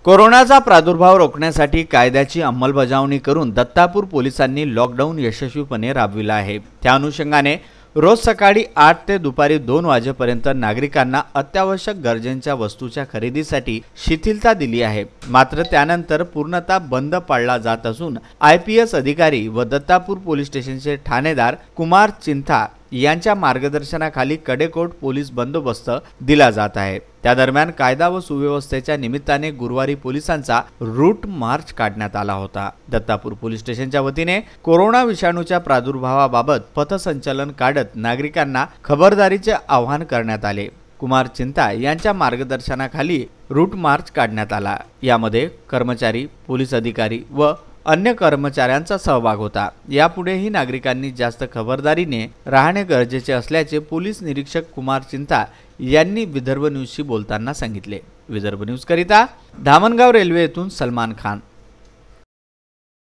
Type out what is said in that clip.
कोरोनाचा प्रादुर्भाव रोखण्यासाठी कायद्याची अंमलबजावणी करून दत्तापूर पोलिसांनी लॉकडाऊन यशस्वीपणे राबविला आहे। त्या अनुषंगाने रोज सकाळी 8 ते दुपारी 2 वाजेपर्यंत नागरिकांना अत्यावश्यक गरजेच्या वस्तूच्या खरेदीसाठी शिथिलता दिली आहे। मात्र त्यानंतर पूर्णतः बंद पाळला जात असून IPS अधिकारी व दत्तापूर पोलीस स्टेशनचे ठाणेदार कुमार चिंथा यांच्या मार्गदर्शनाखाली कडेकोट पोलीस बंदोबस्त दिला जात आहे। त्या दरम्यान कायदा व सुव्यवस्थेच्या निमित्ताने गुरुवारी पोलिसांचा रूट मार्च काढण्यात आला होता। दत्तापूर पोलीस स्टेशनच्या वतीने कोरोना विषाणूच्या प्रादुर्भावाबाबत पथसंचलन काढत नागरिकांना खबरदारीचे आवाहन करण्यात आले। कुमार चिंता यांच्या मार्गदर्शनाखाली रूट मार्च काढण्यात आला। यामध्ये कर्मचारी, पोलीस अधिकारी व अन्य कर्मचाऱ्यांचा सहभाग होता। यापुढेही नागरिकांनी जास्त खबरदारीने राहणे गरजेचे असल्याचे पोलीस निरीक्षक कुमार चिंता यांनी विदर्भ न्यूजशी बोलताना सांगितले। विदर्भ न्यूज करिता धामणगाव रेल्वे येथून सलमान खान।